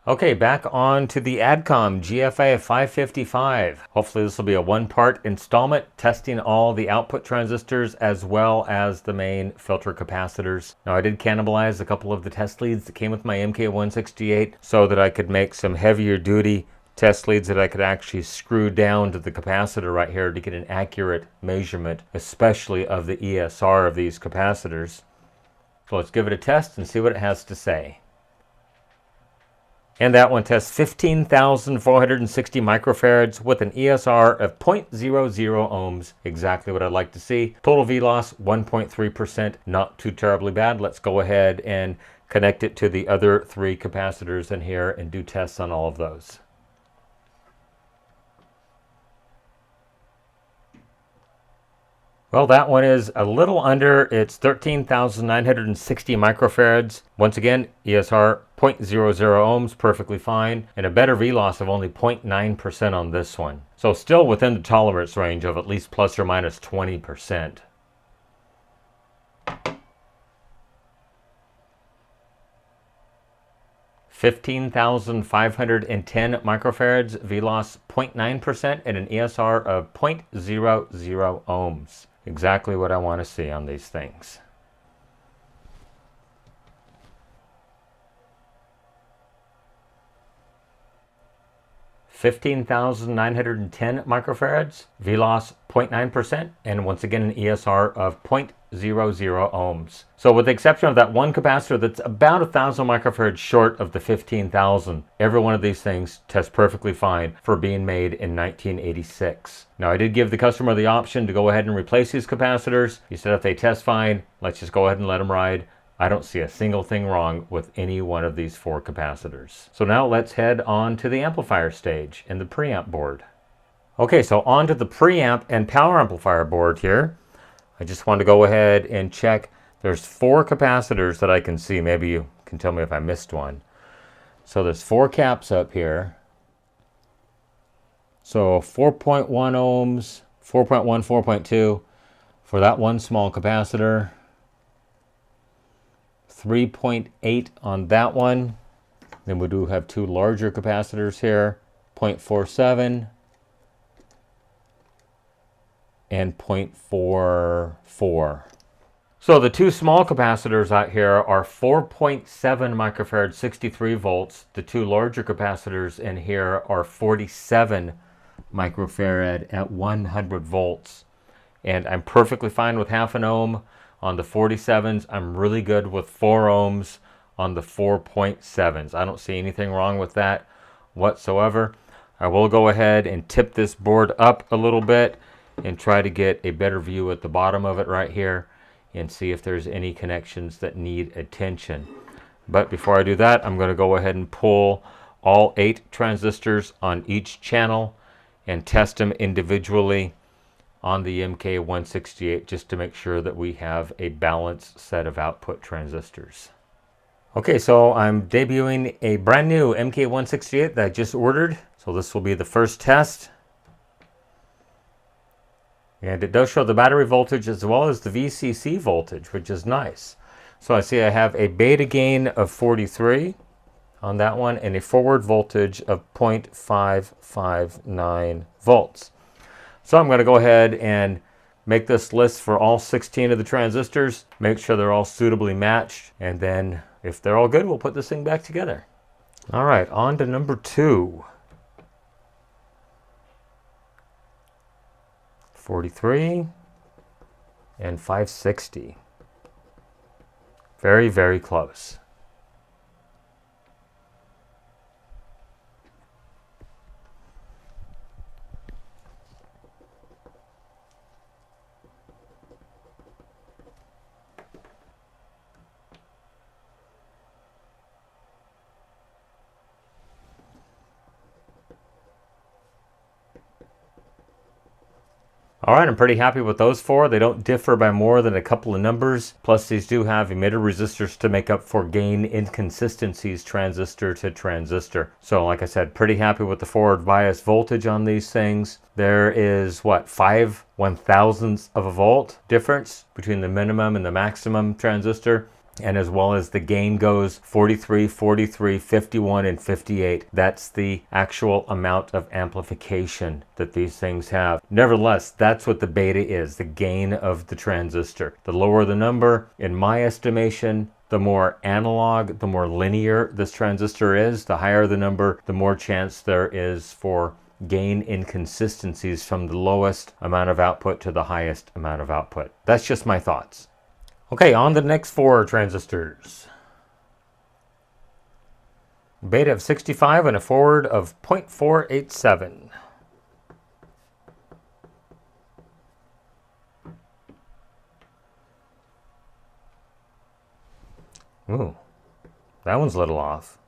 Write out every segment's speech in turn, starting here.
Okay, back on to the Adcom GFA-555. Hopefully this will be a one-part installment testing all the output transistors as well as the main filter capacitors. Now I did cannibalize a couple of the test leads that came with my MK168 so that I could make some heavier duty test leads that I could actually screw down to the capacitor right here to get an accurate measurement, especially of the ESR of these capacitors. So let's give it a test and see what it has to say. And that one tests 15,460 microfarads with an ESR of 0.00 ohms, exactly what I'd like to see. Total V-loss, 1.3%, not too terribly bad. Let's go ahead and connect it to the other three capacitors in here and do tests on all of those. Well, that one is a little under. It's 13,960 microfarads. Once again, ESR 0.00 ohms, perfectly fine, and a better V-loss of only 0.9% on this one. So still within the tolerance range of at least plus or minus 20%. $15,510 microfarads, V-loss 0.9%, and an ESR of 0.00 ohms. Exactly what I want to see on these things. $15,910 microfarads, V-loss 0.9%, and once again an ESR of 0.00 ohms. So with the exception of that one capacitor that's about 1,000 microfarads short of the 15,000, every one of these things tests perfectly fine for being made in 1986. Now I did give the customer the option to go ahead and replace these capacitors. He said if they test fine, let's just go ahead and let them ride. I don't see a single thing wrong with any one of these four capacitors. So now let's head on to the amplifier stage and the preamp board. Okay, so on to the preamp and power amplifier board here. I just want to go ahead and check. There's four capacitors that I can see. Maybe you can tell me if I missed one. So there's four caps up here. So 4.1 ohms, 4.1, 4.2 for that one small capacitor. 3.8 on that one. Then we do have two larger capacitors here, 0.47 and 0.44. So the two small capacitors out here are 4.7 microfarad, 63 volts. The two larger capacitors in here are 47 microfarad at 100 volts. And I'm perfectly fine with half an ohm on the 47s. I'm really good with 4 ohms on the 4.7s. I don't see anything wrong with that whatsoever. I will go ahead and tip this board up a little bit and try to get a better view at the bottom of it right here and see if there's any connections that need attention. But before I do that, I'm going to go ahead and pull all 8 transistors on each channel and test them individually on the MK168 just to make sure that we have a balanced set of output transistors. Okay, so I'm debuting a brand new MK168 that I just ordered. So this will be the first test. And it does show the battery voltage as well as the VCC voltage, which is nice. So I see I have a beta gain of 43 on that one and a forward voltage of 0.559 volts. So I'm going to go ahead and make this list for all 16 of the transistors, make sure they're all suitably matched, and then if they're all good, we'll put this thing back together. All right, on to number 2. 43 and 560. Very, very close. All right, I'm pretty happy with those 4. They don't differ by more than a couple of numbers. Plus, these do have emitter resistors to make up for gain inconsistencies transistor to transistor. So like I said, pretty happy with the forward bias voltage on these things. There is, what, 5/1000ths of a volt difference between the minimum and the maximum transistor. And as well as the gain goes, 43, 43, 51, and 58. That's the actual amount of amplification that these things have. Nevertheless, that's what the beta is, the gain of the transistor. The lower the number, in my estimation, the more analog, the more linear this transistor is. The higher the number, the more chance there is for gain inconsistencies from the lowest amount of output to the highest amount of output. That's just my thoughts. Okay, on to the next 4 transistors. Beta of 65 and a forward of 0.487. Ooh, that one's a little off.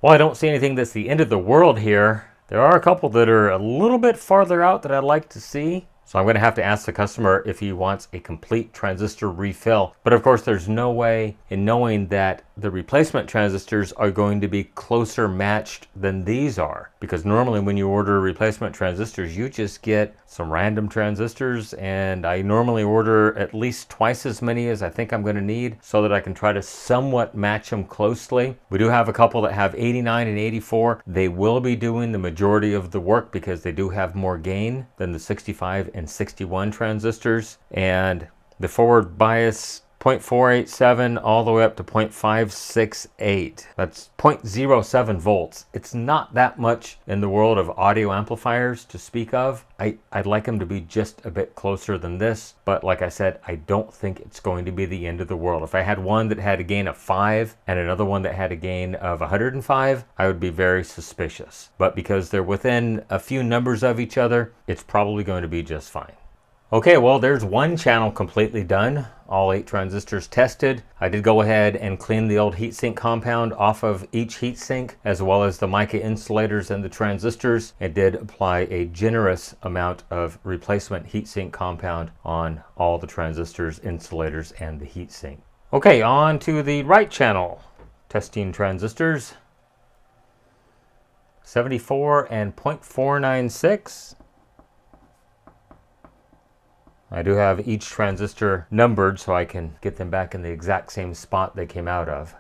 Well, I don't see anything that's the end of the world here. There are a couple that are a little bit farther out that I'd like to see. So I'm going to have to ask the customer if he wants a complete transistor refill. But of course, there's no way in knowing that the replacement transistors are going to be closer matched than these are. Because normally when you order replacement transistors, you just get some random transistors, and I normally order at least twice as many as I think I'm going to need so that I can try to somewhat match them closely. We do have a couple that have 89 and 84. They will be doing the majority of the work because they do have more gain than the 65 and 61 transistors, and the forward bias 0.487 all the way up to 0.568. That's 0.07 volts. It's not that much in the world of audio amplifiers to speak of. I'd like them to be just a bit closer than this, but like I said, I don't think it's going to be the end of the world. If I had one that had a gain of 5 and another one that had a gain of 105, I would be very suspicious. But because they're within a few numbers of each other, it's probably going to be just fine. Okay, well, there's one channel completely done. All 8 transistors tested. I did go ahead and clean the old heatsink compound off of each heatsink, as well as the mica insulators and the transistors. I did apply a generous amount of replacement heatsink compound on all the transistors, insulators, and the heatsink. Okay, on to the right channel. Testing transistors. 74 and 0.496. I do have each transistor numbered so I can get them back in the exact same spot they came out of.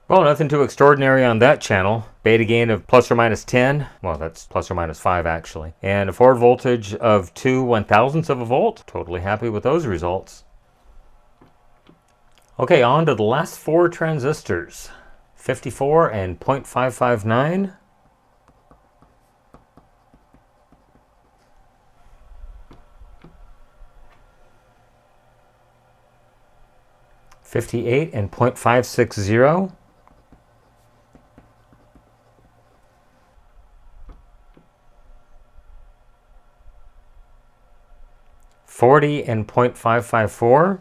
Well, nothing too extraordinary on that channel. Beta gain of plus or minus 10. Well, that's plus or minus 5 actually. And a forward voltage of 2 1/1000ths of a volt. Totally happy with those results. Okay, on to the last 4 transistors. 54 and 0.559. $58 and 0.560. 40 and 0.554.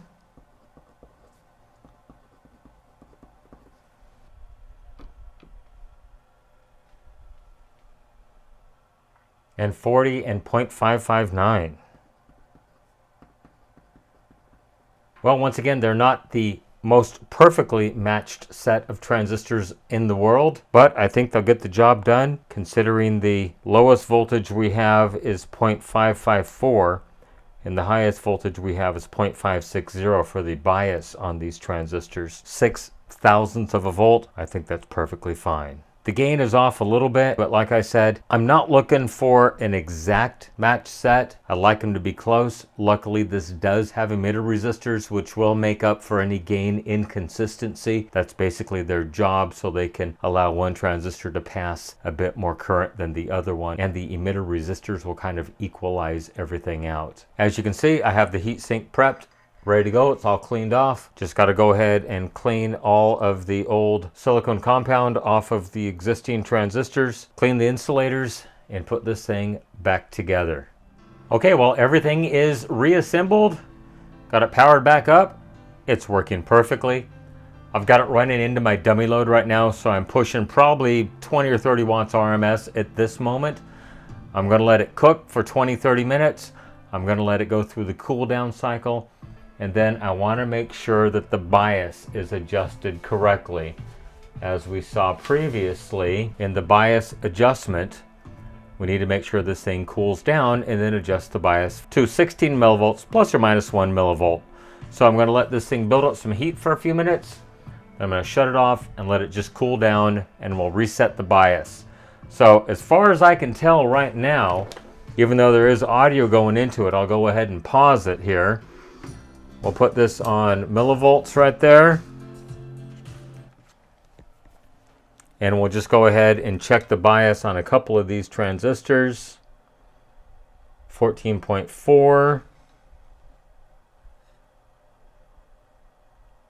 And 40 and 0.559. Well, once again, they're not the most perfectly matched set of transistors in the world, but I think they'll get the job done considering the lowest voltage we have is 0.554. And the highest voltage we have is 0.560 for the bias on these transistors. 0.006 of a volt, I think that's perfectly fine. The gain is off a little bit, but like I said, I'm not looking for an exact match set. I like them to be close. Luckily, this does have emitter resistors, which will make up for any gain inconsistency. That's basically their job, so they can allow one transistor to pass a bit more current than the other one, and the emitter resistors will kind of equalize everything out. As you can see, I have the heatsink prepped, ready to go. It's all cleaned off. Just got to go ahead and clean all of the old silicone compound off of the existing transistors, clean the insulators, and put this thing back together. Okay, well, everything is reassembled. Got it powered back up. It's working perfectly. I've got it running into my dummy load right now, so I'm pushing probably 20 or 30 watts RMS at this moment. I'm going to let it cook for 20-30 minutes. I'm going to let it go through the cool down cycle. And then I want to make sure that the bias is adjusted correctly. As we saw previously in the bias adjustment, we need to make sure this thing cools down and then adjust the bias to 16 millivolts plus or minus 1 millivolt. So I'm going to let this thing build up some heat for a few minutes. I'm going to shut it off and let it just cool down, and we'll reset the bias. So as far as I can tell right now, even though there is audio going into it, I'll go ahead and pause it here. We'll put this on millivolts right there. And we'll just go ahead and check the bias on a couple of these transistors. 14.4.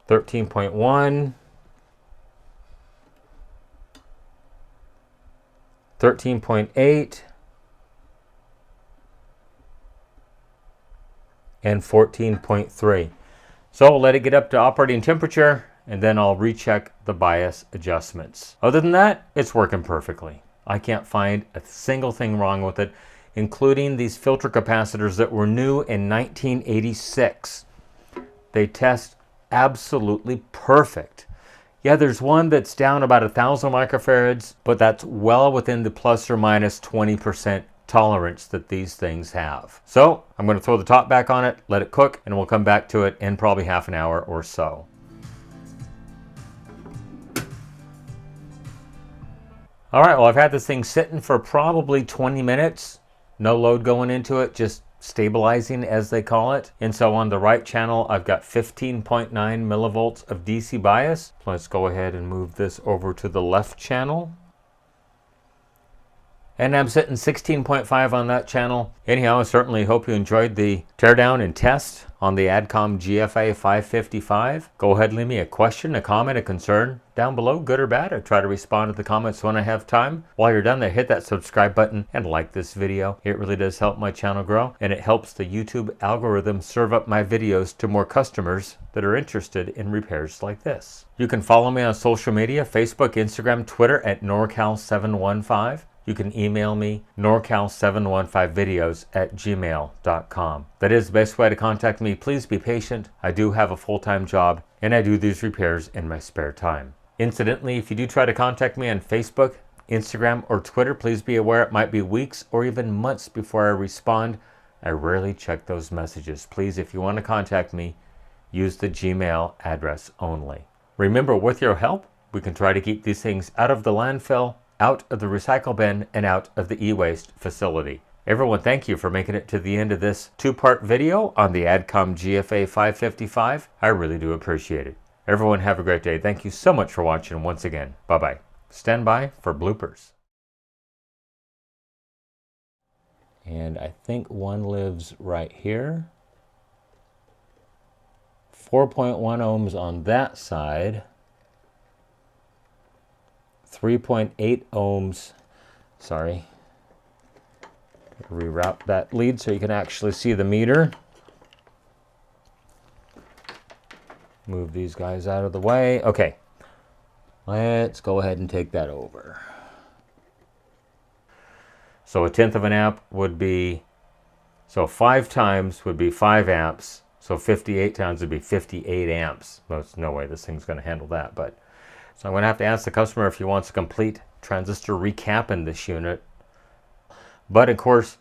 13.1. 13.8. And 14.3. So we'll let it get up to operating temperature, and then I'll recheck the bias adjustments. Other than that, it's working perfectly. I can't find a single thing wrong with it, including these filter capacitors that were new in 1986. They test absolutely perfect. Yeah, there's one that's down about 1,000 microfarads, but that's well within the plus or minus 20% tolerance that these things have. So I'm going to throw the top back on it, let it cook, and we'll come back to it in probably half an hour or so. All right, well, I've had this thing sitting for probably 20 minutes. No load going into it, just stabilizing, as they call it. And so on the right channel, I've got 15.9 millivolts of DC bias. Let's go ahead and move this over to the left channel. And I'm sitting 16.5 on that channel. Anyhow, I certainly hope you enjoyed the teardown and test on the Adcom GFA-555. Go ahead and leave me a question, a comment, a concern down below, good or bad. I try to respond to the comments when I have time. While you're done there, hit that subscribe button and like this video. It really does help my channel grow, and it helps the YouTube algorithm serve up my videos to more customers that are interested in repairs like this. You can follow me on social media, Facebook, Instagram, Twitter at NorCal715. You can email me, norcal715videos@gmail.com. That is the best way to contact me. Please be patient. I do have a full-time job, and I do these repairs in my spare time. Incidentally, if you do try to contact me on Facebook, Instagram, or Twitter, please be aware it might be weeks or even months before I respond. I rarely check those messages. Please, if you want to contact me, use the Gmail address only. Remember, with your help, we can try to keep these things out of the landfill, out of the recycle bin, and out of the e-waste facility. Everyone, thank you for making it to the end of this two-part video on the Adcom GFA-555. I really do appreciate it. Everyone, have a great day. Thank you so much for watching once again. Bye-bye. Stand by for bloopers. And I think one lives right here. 4.1 ohms on that side. 3.8 ohms, sorry, reroute that lead so you can actually see the meter. Move these guys out of the way. Okay, let's go ahead and take that over. So 1/10 of an amp would be, so 5 times would be 5 amps, so 58 times would be 58 amps. There's no way this thing's going to handle that, but so I'm going to have to ask the customer if he wants a complete transistor recap in this unit. But of course,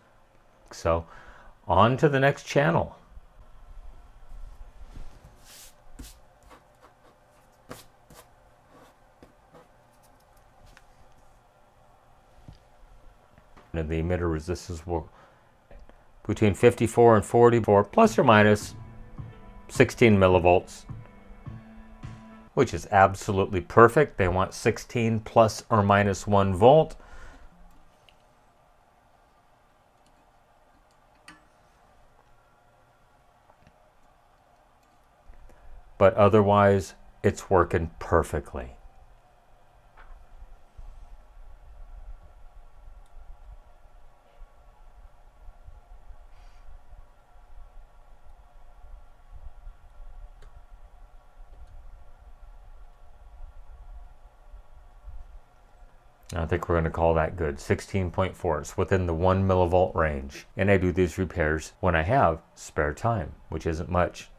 so on to the next channel. and the emitter resistance will between 54 and 44 plus or minus 16 millivolts, which is absolutely perfect. They want 16 plus or minus 1 volt. But otherwise, it's working perfectly. I think we're going to call that good. 16.4. It's within the 1 millivolt range. And I do these repairs when I have spare time, which isn't much.